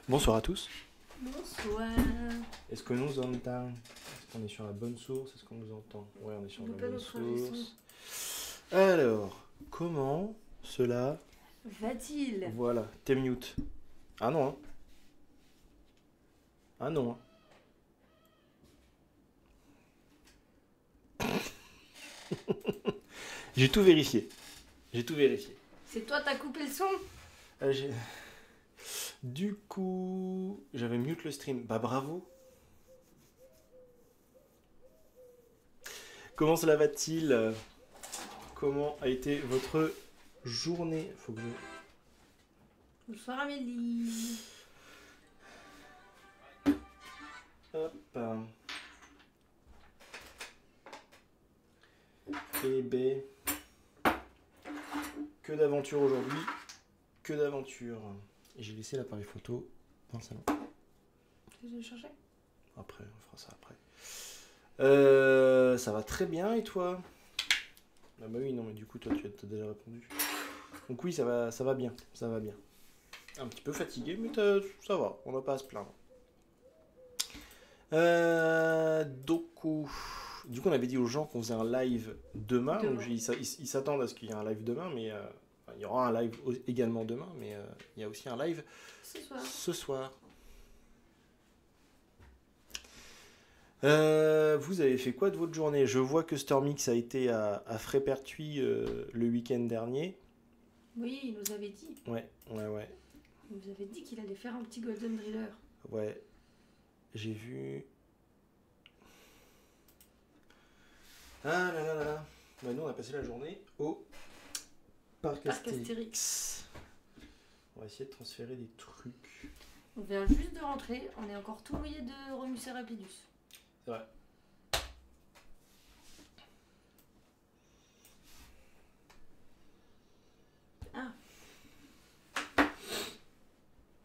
Bonsoir à tous. Bonsoir. Est-ce que nous entend? Est-ce qu'on est sur la bonne source? Est-ce qu'on nous entend? Ouais, on est sur On la peut pas bonne notre ingé son. source. Alors, comment cela... Va-t-il? Voilà, t'es mute. Ah non, hein. Ah non, hein. J'ai tout vérifié. J'ai tout vérifié. C'est toi, t'as coupé le son? J'ai... Du coup, j'avais mute le stream. Bah bravo. Comment cela va-t-il? Comment a été votre journée? Faut que je... Bonsoir Amélie. Hop. Eh ben, que d'aventure aujourd'hui. Que d'aventure. Et j'ai laissé l'appareil photo dans le salon. Tu veux le chercher? Après, on fera ça après. Ça va très bien et toi? Ah bah oui, non mais du coup toi tu as déjà répondu. Donc oui, ça va bien, ça va bien. Un petit peu fatigué, mais ça va, on va pas à se plaindre. Du coup, on avait dit aux gens qu'on faisait un live demain, donc ils s'attendent à ce qu'il y ait un live demain, mais il y aura un live également demain, mais il y a aussi un live ce soir. Vous avez fait quoi de votre journée? Je vois que Stormix a été à Frépertuis le week-end dernier. Oui, il nous avait dit. Ouais. Il nous avait dit qu'il allait faire un petit Golden Driller. Ouais. J'ai vu... Ah là là là là. Bah, nous, on a passé la journée au Parc Astérix. On va essayer de transférer des trucs. On vient juste de rentrer, on est encore tout mouillé de Romus et Rapidus. C'est vrai. Ah.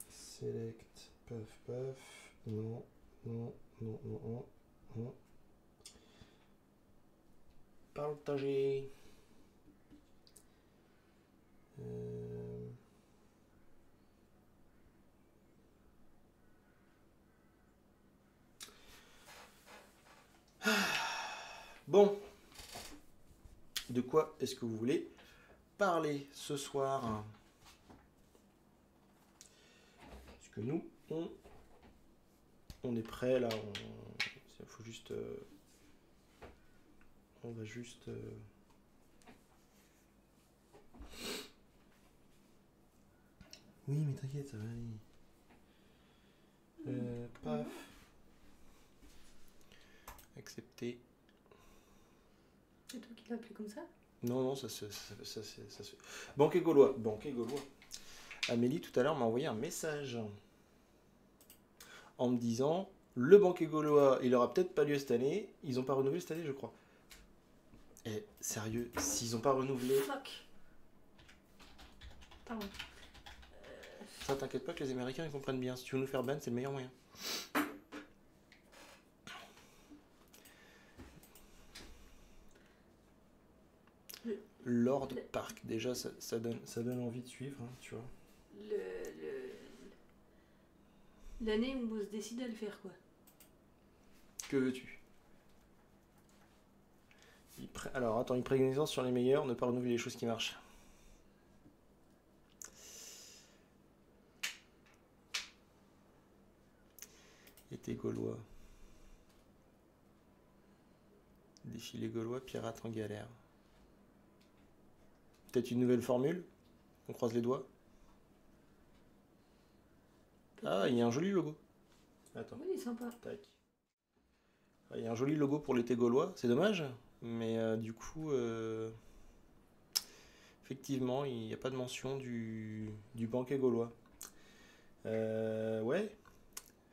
Select, paf. Non. Partager. Bon. De quoi est-ce que vous voulez parler ce soir? Parce que nous, on est prêt là. Il faut juste... on va juste... Oui, mais t'inquiète, ça va aller. Paf. Accepter. C'est toi qui l'as appelé comme ça? Non, ça se... Banquet Gaulois. Amélie, tout à l'heure, m'a envoyé un message en me disant, le Banquet Gaulois, il aura peut-être pas lieu cette année. Ils ont pas renouvelé cette année, je crois. Eh, sérieux, s'ils ont pas renouvelé... Fuck. Pardon. Ça, t'inquiète pas que les Américains, ils comprennent bien. Si tu veux nous faire ban, c'est le meilleur moyen. Lord Park, déjà, ça donne envie de suivre, hein, tu vois. L'année où on se décide à le faire, quoi. Que veux-tu? Alors, attends, une préconisance sur les meilleurs, ne pas renouveler les choses qui marchent. Été gaulois. Défilé gaulois, pirate en galère. Peut-être une nouvelle formule? On croise les doigts. Ah, il y a un joli logo. Attends. Oui, il est sympa. Tac. Il y a un joli logo pour l'été gaulois, c'est dommage, mais du coup, effectivement, il n'y a pas de mention du banquet gaulois. Ouais,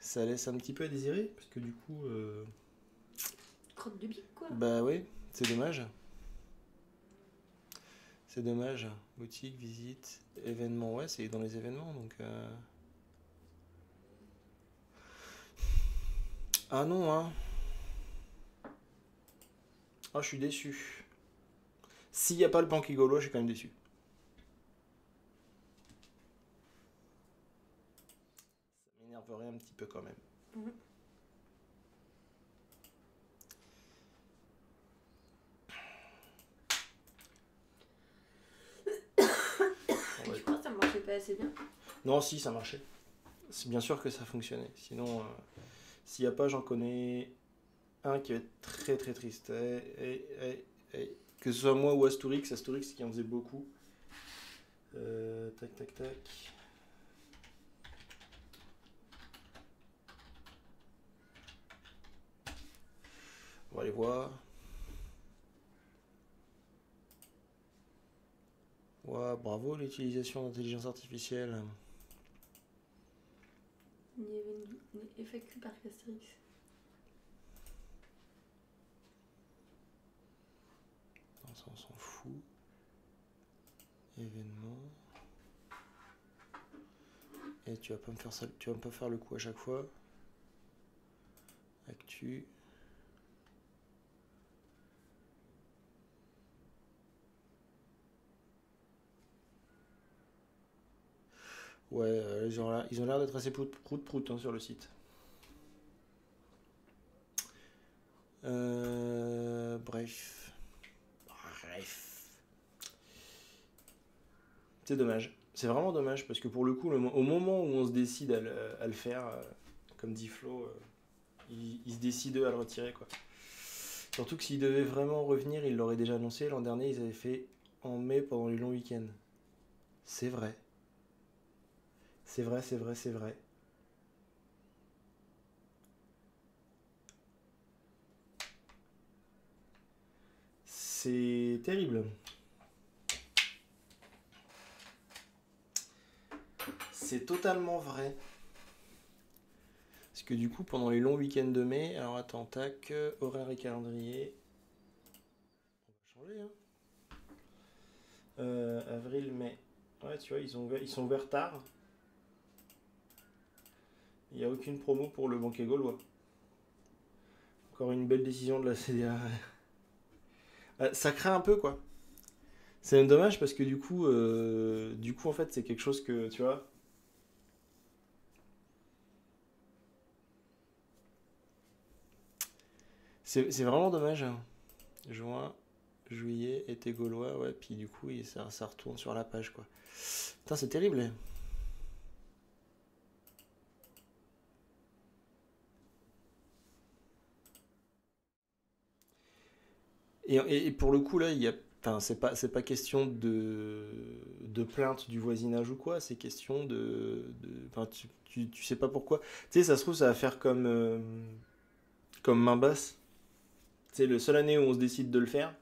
ça laisse un petit peu à désirer, parce que du coup... Crotte de bique, quoi. Bah ouais, c'est dommage. C'est dommage. Boutique, visite, événement, ouais, c'est dans les événements, donc... Ah non, hein. Ah, je suis déçu. S'il n'y a pas le banquet gaulois, je suis quand même déçu. Ça m'énerverait un petit peu quand même. Mmh. Tu crois que ça marchait pas assez bien? Non, si, ça marchait. C'est bien sûr que ça fonctionnait. Sinon, s'il n'y a pas, j'en connais un qui va être très très triste. Que ce soit moi ou Asturix qui en faisait beaucoup. Tac, tac, tac. On va aller voir. Ouais, bravo l'utilisation d'intelligence artificielle. Il y avait une FAQ par Astérix. Non, ça on s'en fout. Événement. Et tu vas pas me faire ça, tu vas pas faire le coup à chaque fois. Actu. Ouais, ils ont l'air d'être assez prout-prout sur le site. Bref. C'est dommage. C'est vraiment dommage parce que pour le coup, au moment où on se décide à le faire, comme dit Flo, il se décide à le retirer, quoi. Surtout que s'il devait vraiment revenir, il l'aurait déjà annoncé. L'an dernier, ils avaient fait en mai pendant les longs week-ends. C'est vrai. C'est vrai. C'est terrible. C'est totalement vrai. Parce que du coup, pendant les longs week-ends de mai, alors attends, tac, horaire et calendrier. On va changer, hein. Avril, mai. Ouais, tu vois, ils sont ouverts tard. Il n'y a aucune promo pour le banquet gaulois. Encore une belle décision de la CDA. Ça craint un peu, quoi. C'est même dommage parce que du coup, en fait, c'est quelque chose que, tu vois. C'est vraiment dommage. Juin, juillet, été gaulois, ouais, puis du coup, ça retourne sur la page, quoi. Putain, c'est terrible. Et pour le coup, là, il y a. Enfin, c'est pas question de plainte du voisinage ou quoi, c'est question enfin, tu sais pas pourquoi. Tu sais, ça se trouve, ça va faire comme main basse. C'est le seul année où on se décide de le faire,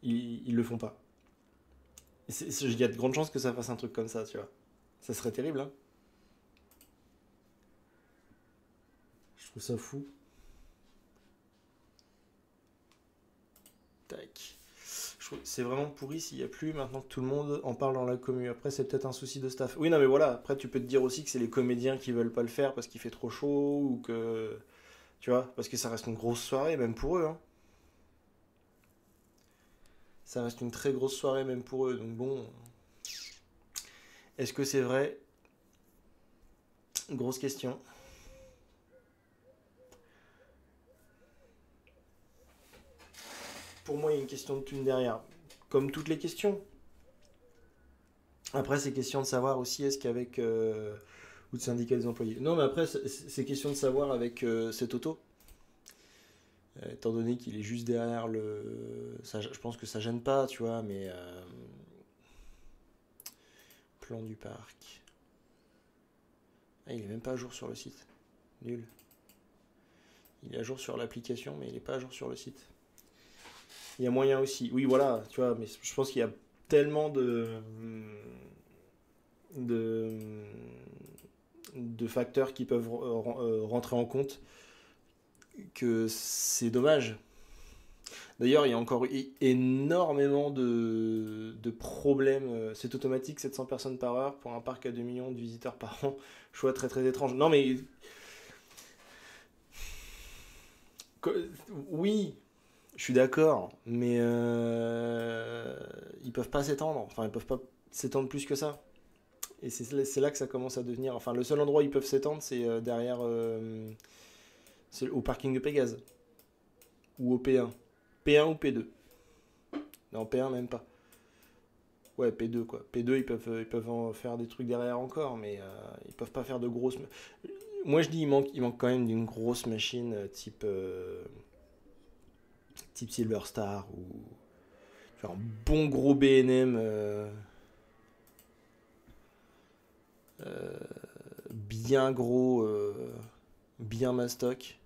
ils le font pas. Il y a de grandes chances que ça fasse un truc comme ça, tu vois. Ça serait terrible, hein. Je trouve ça fou. Tac. C'est vraiment pourri s'il n'y a plus maintenant que tout le monde en parle dans la commu. Après, c'est peut-être un souci de staff. Oui, non, mais voilà. Après, tu peux te dire aussi que c'est les comédiens qui veulent pas le faire parce qu'il fait trop chaud ou que. Tu vois, parce que ça reste une grosse soirée, même pour eux, hein. Ça reste une très grosse soirée, même pour eux. Donc bon. Est-ce que c'est vrai? Grosse question. Pour moi, il y a une question de thune derrière. Comme toutes les questions. Après, c'est question de savoir aussi est-ce qu'avec. Ou de syndicat des employés. Non, mais après, c'est question de savoir avec cet auto. Étant donné qu'il est juste derrière le. Ça, je pense que ça gêne pas, tu vois, mais. Plan du parc. Ah, il est même pas à jour sur le site. Nul. Il est à jour sur l'application, mais il est pas à jour sur le site. Il y a moyen aussi. Oui, voilà, tu vois, mais je pense qu'il y a tellement de facteurs qui peuvent rentrer en compte que c'est dommage. D'ailleurs, il y a encore énormément de problèmes. C'est automatique, 700 personnes par heure pour un parc à 2 millions de visiteurs par an. Choix très très étrange. Non mais... Oui, je suis d'accord, mais ils peuvent pas s'étendre. Enfin, ils peuvent pas s'étendre plus que ça. Et c'est là que ça commence à devenir... Enfin, le seul endroit où ils peuvent s'étendre, c'est derrière... c'est au parking de Pégase. Ou au P1. P1 ou P2. Non, P1 même pas. Ouais, P2 quoi. P2, ils peuvent en faire des trucs derrière encore, mais ils peuvent pas faire de grosses... Moi je dis il manque quand même d'une grosse machine type Silver Star ou genre un bon gros BNM bien gros, bien mastoc.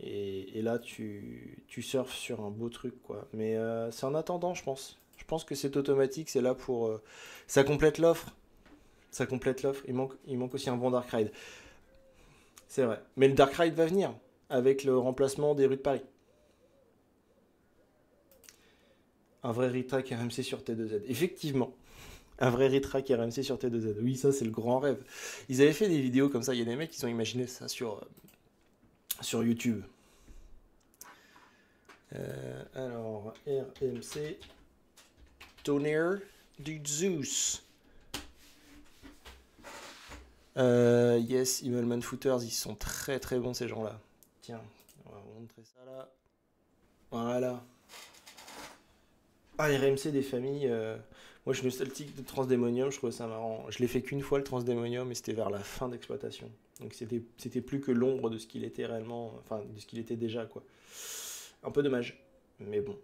Et là, tu surfes sur un beau truc, quoi. Mais c'est en attendant, je pense. Je pense que cette automatique, c'est là pour... ça complète l'offre. Ça complète l'offre. Il manque aussi un bon Dark Ride. C'est vrai. Mais le Dark Ride va venir avec le remplacement des rues de Paris. Un vrai retrack RMC sur T2Z. Effectivement. Un vrai retrack RMC sur T2Z. Oui, ça, c'est le grand rêve. Ils avaient fait des vidéos comme ça. Il y a des mecs qui ont imaginé ça sur YouTube. Alors, RMC Tonnerre du Zeus. Yes, Evilman Footers, ils sont très très bons ces gens-là. Tiens, on va vous montrer ça là. Voilà. Ah, RMC des familles. Moi, je suis nostalgique de Transdémonium, je trouvais ça marrant. Je l'ai fait qu'une fois le Transdémonium et c'était vers la fin d'exploitation. Donc c'était plus que l'ombre de ce qu'il était réellement, enfin de ce qu'il était déjà quoi. Un peu dommage, mais bon.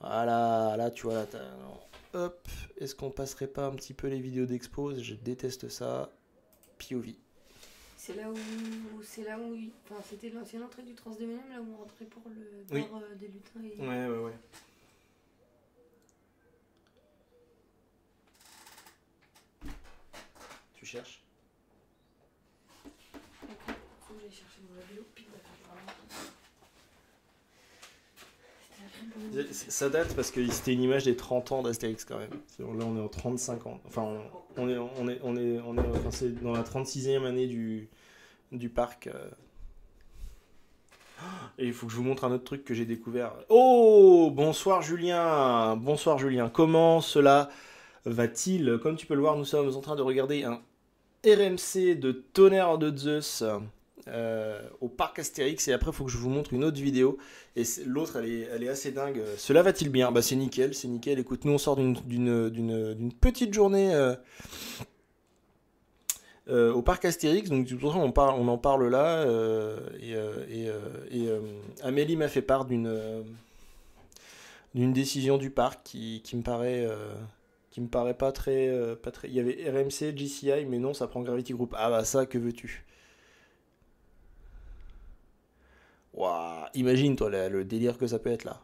Voilà, là tu vois là, hop, est-ce qu'on passerait pas un petit peu les vidéos d'expos? Je déteste ça. POV. C'est là où enfin, c'était l'ancienne entrée du Transdémonium, là où on rentrait pour le bar des lutins. Et... Ouais. Tu cherches? Faut que j'aille chercher mon vélo. Ça date parce que c'était une image des 30 ans d'Astérix quand même. Là on est en 35 ans. Enfin enfin, c'est dans la 36e année du parc. Et il faut que je vous montre un autre truc que j'ai découvert. Oh, bonsoir Julien. Bonsoir Julien. Comment cela va-t-il? Comme tu peux le voir, nous sommes en train de regarder un RMC de Tonnerre de Zeus au parc Astérix. Et après, il faut que je vous montre une autre vidéo. Et l'autre, elle est assez dingue. Cela va-t-il bien? Bah, c'est nickel, c'est nickel. Écoute, nous, on sort d'une petite journée au parc Astérix. Donc, de toute façon, on en parle là. Amélie m'a fait part d'une décision du parc qui me paraît... qui me paraît pas très... Il y avait RMC, GCI, mais non, ça prend Gravity Group. Ah bah ça, que veux-tu? Waouh, imagine toi le délire que ça peut être là.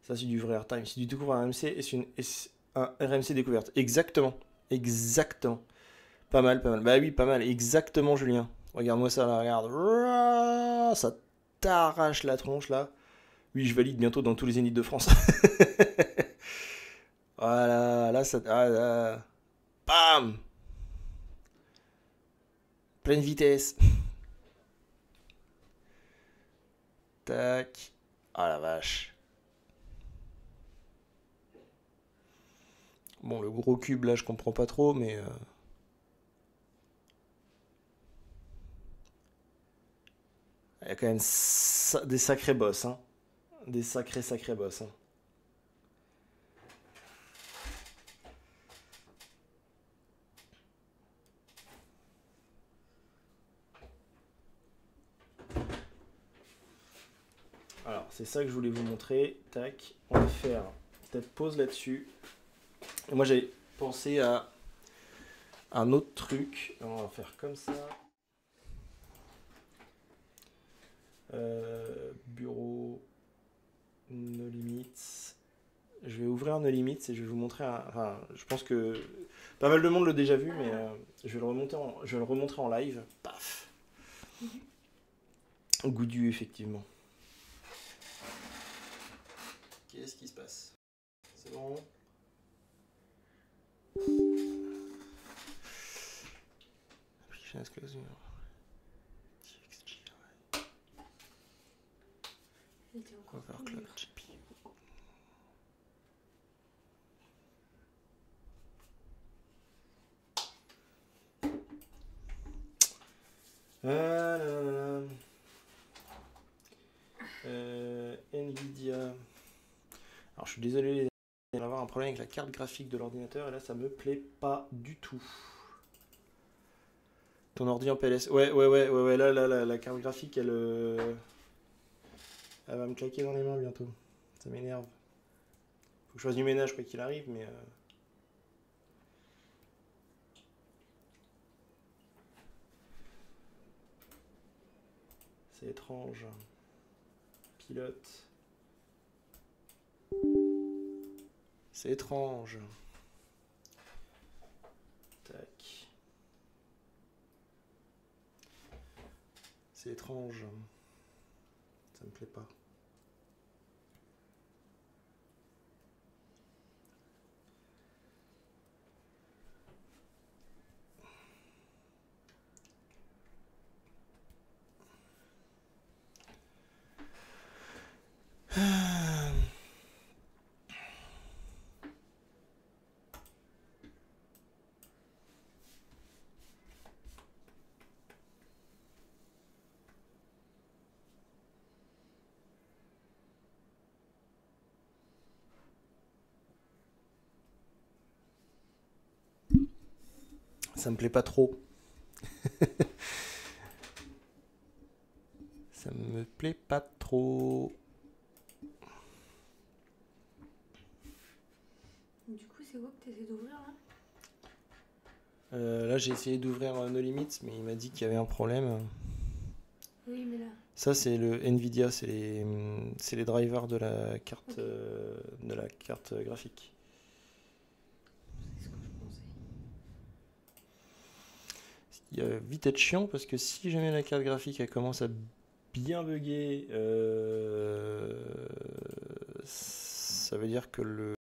Ça c'est du vrai airtime. Si tu découvres un RMC, c'est un RMC découverte. Exactement. Exactement. Pas mal, pas mal. Bah oui, pas mal. Exactement, Julien. Regarde-moi ça là, regarde. Ça t'arrache la tronche là. Oui, je valide bientôt dans tous les zéniths de France. Voilà, là ça... Ah, là. Bam! Pleine vitesse. Tac. Ah la vache. Bon, le gros cube là, je comprends pas trop, mais... Il y a quand même des sacrés boss, hein. Des sacrés boss, hein. Alors, c'est ça que je voulais vous montrer. Tac, on va faire peut-être pause là-dessus. Et moi, j'avais pensé à un autre truc. On va faire comme ça. Bureau, No Limits. Je vais ouvrir No Limits et je vais vous montrer enfin, je pense que pas mal de monde l'a déjà vu, mais je vais le remontrer en live. Paf. Goudu, effectivement. Qu'est-ce qui se passe? C'est bon? Application exclusive. C'était encore plus Overclock dur. GPU. Ah là là là. Nvidia. Alors je suis désolé, les amis, il va y avoir un problème avec la carte graphique de l'ordinateur et là ça me plaît pas du tout. Ton ordi en PLS. Ouais, là, la carte graphique elle va me claquer dans les mains bientôt. Ça m'énerve. Faut que je fasse du ménage quoi qu'il arrive, mais c'est étrange. Pilote. C'est étrange. Tac. C'est étrange. Ça me plaît pas. Ça me plaît pas trop. Ça me plaît pas trop. Du coup, c'est quoi que tu essaies d'ouvrir là? Là, j'ai essayé d'ouvrir No Limits, mais il m'a dit qu'il y avait un problème. Oui, mais là. Ça, c'est le Nvidia, c'est les drivers de la carte, Ok. de la carte graphique. C'est ce que je pensais. Il va vite être chiant parce que si jamais la carte graphique elle commence à bien bugger, ça veut dire que